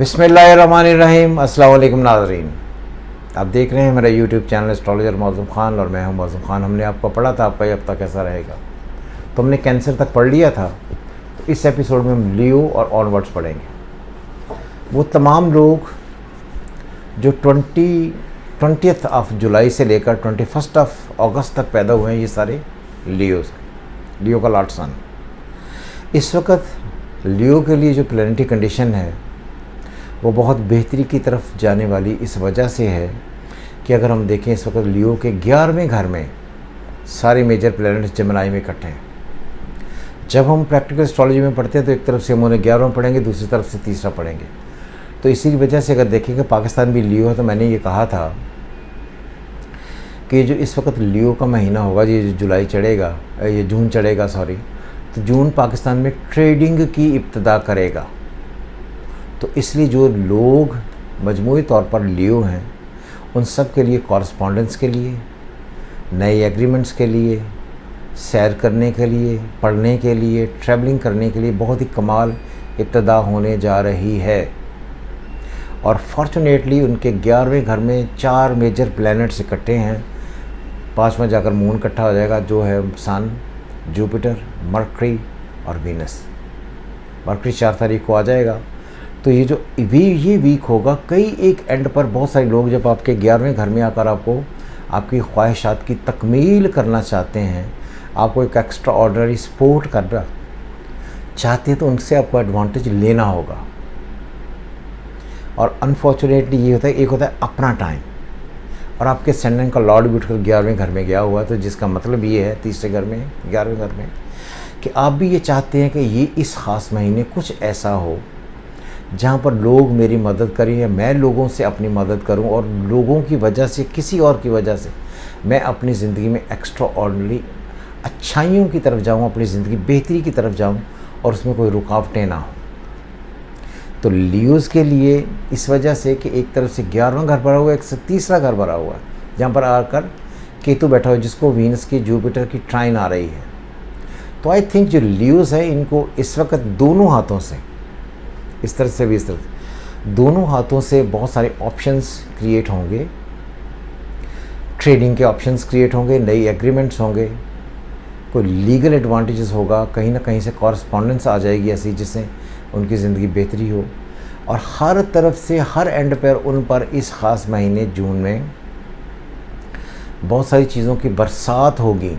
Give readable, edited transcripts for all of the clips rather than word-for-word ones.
बिस्मिल्लाहिर्रहमानिर्रहीम। अस्सलाम वालेकुम नाज़रीन, आप देख रहे हैं मेरा यूट्यूब चैनल एस्ट्रोलॉजर मौज़ूम ख़ान और मैं हूं मौज़ूम ख़ान। हमने आपको पढ़ा था आपका ये हफ्ता कैसा रहेगा, तो हमने कैंसर तक पढ़ लिया था। तो इस एपिसोड में हम लियो और ऑनवर्ड्स पढ़ेंगे। वो तमाम लोग जो 20th ऑफ जुलाई से लेकर 21st ऑफ अगस्त तक पैदा हुए हैं, ये सारे लियो का लॉर्ड सन। इस वक्त लियो के लिए जो प्लैनेटरी कंडीशन है वो बहुत बेहतरी की तरफ जाने वाली इस वजह से है कि अगर हम देखें इस वक्त लियो के 11वें घर में सारे मेजर प्लैनेट्स जेमिनी में इकट्ठे हैं। जब हम प्रैक्टिकल एस्ट्रोलॉजी में पढ़ते हैं तो एक तरफ से हम उन्हें 11वां पढ़ेंगे, दूसरी तरफ से तीसरा पढ़ेंगे। तो इसी की वजह से अगर देखें कि पाकिस्तान भी लियो है, तो मैंने ये कहा था कि जो इस वक्त लियो का महीना होगा, ये जो जुलाई चढ़ेगा, ये जून चढ़ेगा सॉरी, तो जून पाकिस्तान में ट्रेडिंग की इब्तिदा करेगा। तो इसलिए जो लोग मजमूई तौर पर लियो हैं उन सब के लिए कॉरस्पॉन्डेंस के लिए, नए एग्रीमेंट्स के लिए, सैर करने के लिए, पढ़ने के लिए, ट्रैवलिंग करने के लिए बहुत ही कमाल इब्तिदा होने जा रही है। और फॉर्चुनेटली उनके 11वें घर में 4 मेजर प्लैनेट्स इकट्ठे हैं। 5वां जाकर मून इकट्ठा हो जाएगा, जो है सन, जुपिटर, मरकरी और वीनस। मरकरी 4 तारीख को आ जाएगा। तो ये जो ये वीक होगा, कई एक एंड पर बहुत सारे लोग जब आपके 11वें घर में आकर आपको आपकी ख्वाहिशात की तकमील करना चाहते हैं, आपको एक एक्स्ट्रा ऑर्डिनरी सपोर्ट करना चाहते हैं, तो उनसे आपको एडवांटेज लेना होगा। और अनफॉर्चुनेटली ये होता है, एक होता है अपना टाइम, और आपके सेंडेंट का लॉर्ड भी उठकर 11वें घर में गया हुआ, तो जिसका मतलब ये है तीसरे घर में, 11वें घर में, कि आप भी ये चाहते हैं कि ये इस ख़ास महीने कुछ ऐसा हो जहाँ पर लोग मेरी मदद करें या मैं लोगों से अपनी मदद करूं, और लोगों की वजह से, किसी और की वजह से मैं अपनी ज़िंदगी में एक्स्ट्रा ऑर्डिनरी अच्छाइयों की तरफ जाऊं, अपनी ज़िंदगी बेहतरी की तरफ जाऊं, और उसमें कोई रुकावटें ना हो। तो लियोज़ के लिए इस वजह से कि एक तरफ से 11वां घर भरा हुआ है, एक से तीसरा घर भरा हुआ है, जहाँ पर आकर केतु बैठा हुआ है, जिसको वीनस की, जुपिटर की ट्राइन आ रही है। तो आई थिंक जो लियोज़ है इनको इस वक्त दोनों हाथों से, इस तरफ से भी इस तरफ, दोनों हाथों से बहुत सारे ऑप्शंस क्रिएट होंगे। ट्रेडिंग के ऑप्शंस क्रिएट होंगे, नई एग्रीमेंट्स होंगे, कोई लीगल एडवांटेजेस होगा, कहीं ना कहीं से कॉरस्पॉन्डेंस आ जाएगी ऐसी जिससे उनकी ज़िंदगी बेहतरी हो। और हर तरफ से, हर एंड पर उन पर इस ख़ास महीने जून में बहुत सारी चीज़ों की बरसात होगी,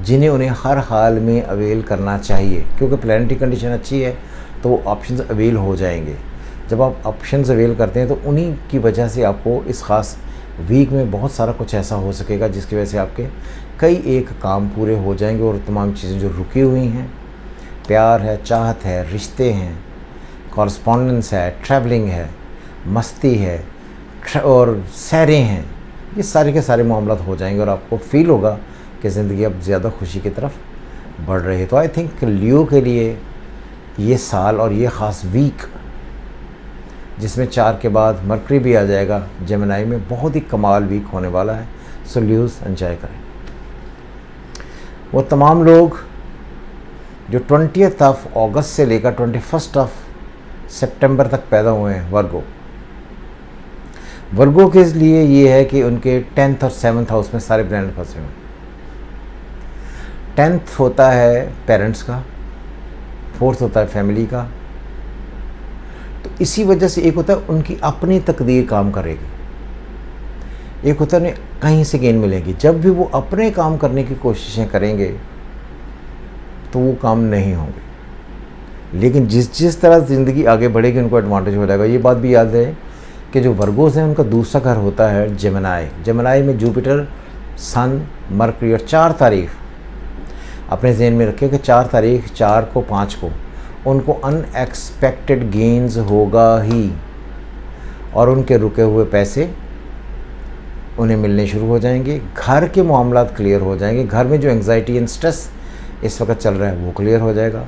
जिन्हें उन्हें हर हाल में अवेल करना चाहिए, क्योंकि प्लैनेटरी कंडीशन अच्छी है तो वो ऑप्शंस अवेल हो जाएंगे। जब आप ऑप्शंस अवेल करते हैं तो उन्हीं की वजह से आपको इस ख़ास वीक में बहुत सारा कुछ ऐसा हो सकेगा जिसकी वजह से आपके कई एक काम पूरे हो जाएंगे, और तमाम चीज़ें जो रुकी हुई हैं, प्यार है, चाहत है, रिश्ते हैं, कॉरस्पॉन्डेंस है, ट्रैवलिंग है, मस्ती है और सैरें हैं, ये सारे के सारे मामला हो जाएंगे और आपको फील होगा कि ज़िंदगी अब ज़्यादा खुशी की तरफ बढ़ रही है। तो आई थिंक लियो के लिए ये साल और ये ख़ास वीक, जिसमें 4 के बाद मरकरी भी आ जाएगा जेमिनी में, बहुत ही कमाल वीक होने वाला है। सो लियोज़ एंजॉय करें। वो तमाम लोग जो 20th ऑफ अगस्त से लेकर 21st ऑफ सितंबर तक पैदा हुए हैं, वर्गो के लिए ये है कि उनके 10th और 7th हाउस में सारे प्लैनेट फंसे हुए हैं। 10th होता है पेरेंट्स का, 4th होता है फैमिली का। तो इसी वजह से एक होता है उनकी अपनी तकदीर काम करेगी, एक होता है उन्हें कहीं से गेन मिलेगी। जब भी वो अपने काम करने की कोशिशें करेंगे तो वो काम नहीं होंगे, लेकिन जिस तरह ज़िंदगी आगे बढ़ेगी उनको एडवांटेज हो जाएगा। ये बात भी याद है कि जो वर्गोस हैं उनका दूसरा घर होता है जेमिनी में जुपिटर, सन, मरकरी। और 4 तारीख अपने ज़हन में रखें कि 4 तारीख, 4 को, 5 को उनको अनएक्सपेक्टेड गेन्स होगा ही, और उनके रुके हुए पैसे उन्हें मिलने शुरू हो जाएंगे। घर के मामलात क्लियर हो जाएंगे, घर में जो एंग्जाइटी एंड स्ट्रेस इस वक्त चल रहा है वो क्लियर हो जाएगा।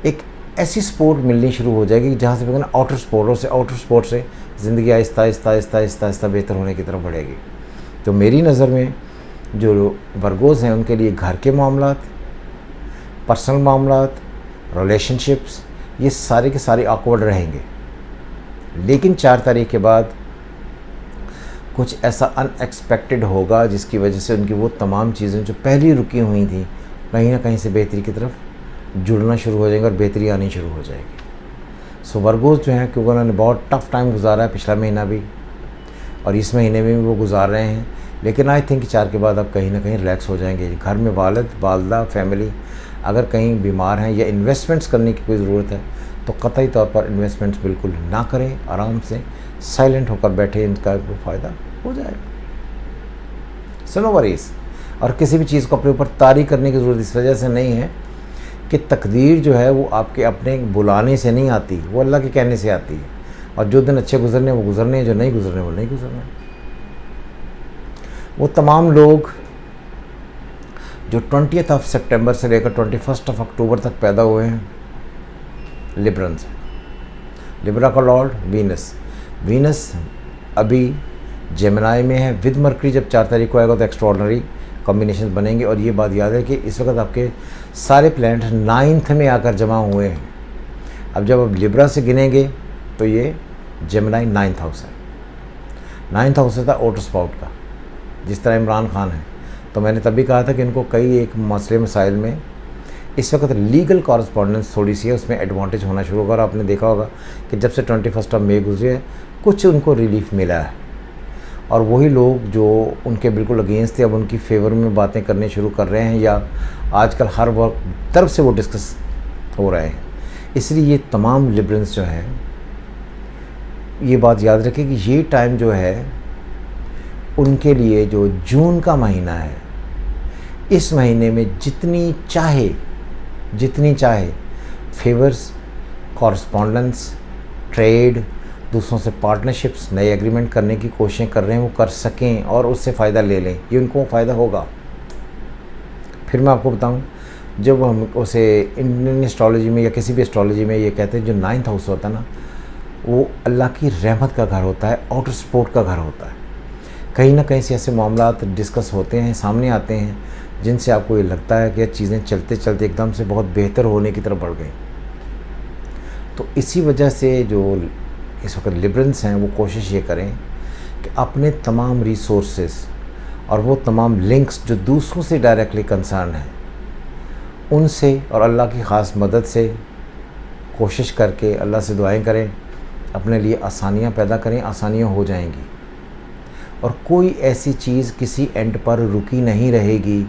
एक ऐसी सपोर्ट मिलनी शुरू हो जाएगी जहाँ से कहना आउटर सपोर्ट से ज़िंदगी आहिस्ता आहिस्ता बेहतर होने की तरफ बढ़ेगी। तो मेरी नज़र में जो वर्गोज़ हैं उनके लिए घर के मामलात, पर्सनल मामलात, रिलेशनशिप्स, ये सारे के सारे ऑकवर्ड रहेंगे। लेकिन 4 तारीख के बाद कुछ ऐसा अनएक्सपेक्टेड होगा जिसकी वजह से उनकी वो तमाम चीज़ें जो पहले रुकी हुई थी कहीं ना कहीं से बेहतरी की तरफ जुड़ना शुरू हो जाएंगे और बेहतरी आनी शुरू हो जाएगी। सो वर्गोस जो हैं, क्योंकि उन्होंने बहुत टफ़ टाइम गुजारा है पिछला महीना भी और इस महीने में भी वो गुजार रहे हैं, लेकिन आई थिंक 4 के बाद अब कहीं ना कहीं रिलैक्स हो जाएंगे। घर में वालिद वालदा फैमिली अगर कहीं बीमार हैं या इन्वेस्टमेंट्स करने की कोई ज़रूरत है तो कतई तौर पर इन्वेस्टमेंट्स बिल्कुल ना करें, आराम से साइलेंट होकर बैठे, इनका कोई फ़ायदा हो जाएगा। So no worries. और किसी भी चीज़ को अपने ऊपर तारी करने की ज़रूरत इस वजह से नहीं है कि तकदीर जो है वो आपके अपने बुलाने से नहीं आती, वो अल्लाह के कहने से आती है। और जो दिन अच्छे गुजरने वो गुजरने हैं, जो नहीं गुजरने वो नहीं गुजरने। वो तमाम लोग जो 20 सितंबर से लेकर 21 अक्टूबर तक पैदा हुए हैं, लिब्रन्स। लिब्रा का लॉर्ड वीनस। वीनस अभी जेमिनी में है विद मरकरी। जब 4 तारीख को आएगा तो एक्स्ट्राऑर्डिनरी कॉम्बिनेशन बनेंगे। और ये बात याद है कि इस वक्त आपके सारे प्लैनेट 9th में आकर जमा हुए हैं। अब जब आप लिब्रा से गिनेंगे तो ये जेमिनी 9th हाउस है। 9th हाउस था ओटर स्पाउट का, जिस तरह इमरान खान है। तो मैंने तभी कहा था कि इनको कई एक मसले मसाइल में इस वक्त लीगल कॉरस्पॉन्डेंस थोड़ी सी है, उसमें एडवांटेज होना शुरू होगा। और आपने देखा होगा कि जब से 21 मई गुजरी है कुछ उनको रिलीफ मिला है। और वही लोग जो उनके बिल्कुल अगेंस्ट थे अब उनकी फेवर में बातें करने शुरू कर रहे हैं, या आजकल हर वक्त तरफ से वो डिस्कस हो रहे हैं। इसलिए ये तमाम लिबरल्स जो हैं, ये बात याद रखें कि ये टाइम जो है उनके लिए जो जून का महीना है, इस महीने में जितनी चाहे फेवर्स, कॉरस्पॉन्डेंस, ट्रेड, दूसरों से पार्टनरशिप्स, नए एग्रीमेंट करने की कोशिशें कर रहे हैं, वो कर सकें और उससे फ़ायदा ले लें। ये उनको फ़ायदा होगा। फिर मैं आपको बताऊं, जब हम उसे इंडियन एस्ट्रोलॉजी में या किसी भी एस्ट्रोलॉजी में ये कहते हैं जो 9th हाउस होता है ना, वो अल्लाह की रहमत का घर होता है, आउटर स्पोर्ट का घर होता है। कहीं ना कहीं से ऐसे मामलात डिस्कस होते हैं, सामने आते हैं, जिनसे आपको ये लगता है कि चीज़ें चलते चलते एकदम से बहुत बेहतर होने की तरफ बढ़ गई। तो इसी वजह से जो इस वक्त लिबरल्स हैं वो कोशिश ये करें कि अपने तमाम रिसोर्सेज और वो तमाम लिंक्स जो दूसरों से डायरेक्टली कंसर्न हैं, उनसे और अल्लाह की ख़ास मदद से कोशिश करके अल्लाह से दुआएं करें, अपने लिए आसानियाँ पैदा करें। आसानियाँ हो जाएंगी और कोई ऐसी चीज़ किसी एंड पर रुकी नहीं रहेगी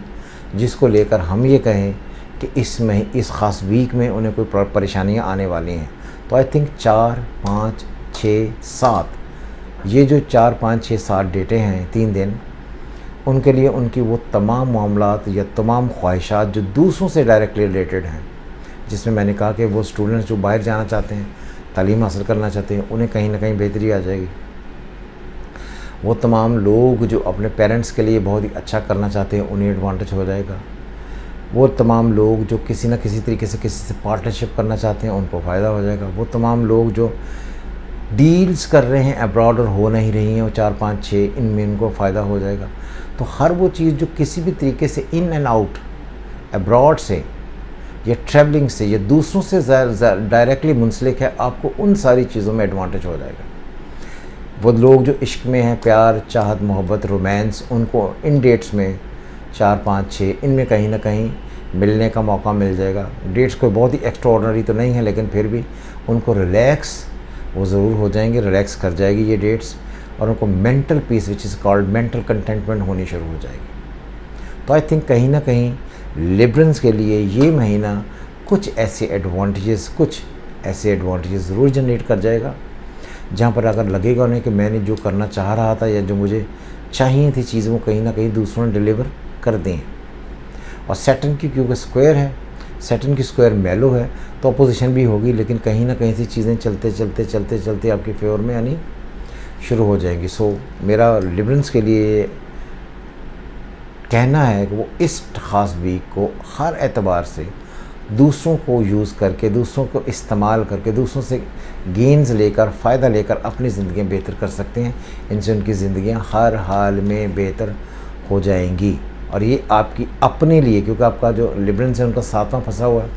जिसको लेकर हम ये कहें कि इस ख़ास वीक में उन्हें कोई परेशानियाँ आने वाली हैं। तो आई थिंक 4, 5, 6, 7, ये जो 4, 5, 6, 7 डेटें हैं, 3 दिन, उनके लिए उनकी वो तमाम मामलात या तमाम ख्वाहिशात जो दूसरों से डायरेक्टली रिलेटेड हैं, जिसमें मैंने कहा कि वो स्टूडेंट्स जो बाहर जाना चाहते हैं, तालीम हासिल करना चाहते हैं, उन्हें कहीं ना कहीं बेहतरी आ जाएगी। वो तमाम लोग जो अपने पेरेंट्स के लिए बहुत ही अच्छा करना चाहते हैं, उन्हें एडवांटेज हो जाएगा। वो तमाम लोग जो किसी न किसी तरीके से किसी से पार्टनरशिप करना चाहते हैं, उनको फ़ायदा हो जाएगा। वो तमाम लोग जो डील्स कर रहे हैं अब्रॉड और हो नहीं रही हैं, वो 4, 5, 6, इनमें इनको फ़ायदा हो जाएगा। तो हर वो चीज़ जो किसी भी तरीके से इन एंड आउट अब्रॉड से या ट्रैवलिंग से या दूसरों से डायरेक्टली मुंसलिक है, आपको उन सारी चीज़ों में एडवांटेज हो जाएगा। वो लोग जो इश्क में हैं, प्यार, चाहत, मोहब्बत, रोमांस, उनको इन डेट्स में 4, 5, 6 इनमें कहीं ना कहीं मिलने का मौका मिल जाएगा। डेट्स कोई बहुत ही एक्स्ट्राऑर्डिनरी तो नहीं है, लेकिन फिर भी उनको रिलैक्स वो ज़रूर हो जाएंगे, रिलैक्स कर जाएगी ये डेट्स, और उनको mental peace which is called mental contentment होनी शुरू हो जाएगी। तो आई थिंक कहीं ना कहीं लिबरल्स के लिए ये महीना कुछ ऐसे एडवांटेजेस ज़रूर जनरेट कर जाएगा, जहाँ पर अगर लगेगा उन्हें कि मैंने जो करना चाह रहा था या जो मुझे चाहिए थी चीज़, वो कहीं ना कहीं दूसरों ने डिलीवर कर दें। और सैटर्न की क्योंकि स्क्वायर है, सैटर्न की स्क्वायर मैलो है, तो अपोजिशन भी होगी, लेकिन कहीं ना कहीं से चीज़ें चलते आपके फेवर में आनी शुरू हो जाएंगी। सो मेरा लिबरल्स के लिए कहना है कि वो इस ख़ास वीक को हर एतबार से दूसरों को यूज़ करके, दूसरों को इस्तेमाल करके, दूसरों से गेंस लेकर, फ़ायदा लेकर अपनी ज़िंदगियाँ बेहतर कर सकते हैं। इनसे उनकी ज़िंदगियाँ हर हाल में बेहतर हो जाएंगी। और ये आपकी अपने लिए, क्योंकि आपका जो लिबरल्स है उनका 7वां फंसा हुआ है,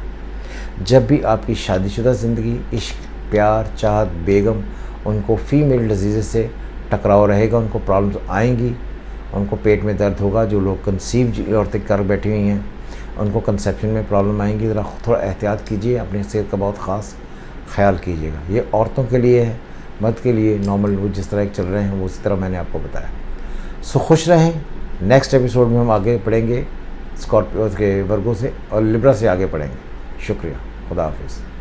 जब भी आपकी शादीशुदा ज़िंदगी, इश्क, प्यार, चाहत, बेगम, उनको फीमेल डिजीज़ से टकराव रहेगा, उनको प्रॉब्लम्स आएंगी, उनको पेट में दर्द होगा। जो लोग कंसीव औरतें कर बैठी हुई हैं उनको कंसेप्शन में प्रॉब्लम आएंगी। ज़रा थोड़ा एहतियात कीजिए, अपनी सेहत का बहुत ख़ास ख्याल कीजिएगा। ये औरतों के लिए है, मर्द के लिए नॉर्मल वो जिस तरह चल रहे हैं वो उसी तरह मैंने आपको बताया। सो खुश रहें। नेक्स्ट एपिसोड में हम आगे पढ़ेंगे स्कॉर्पियो के वर्गों से और लिब्रा से आगे पढ़ेंगे। शुक्रिया, खुदा हाफिज़।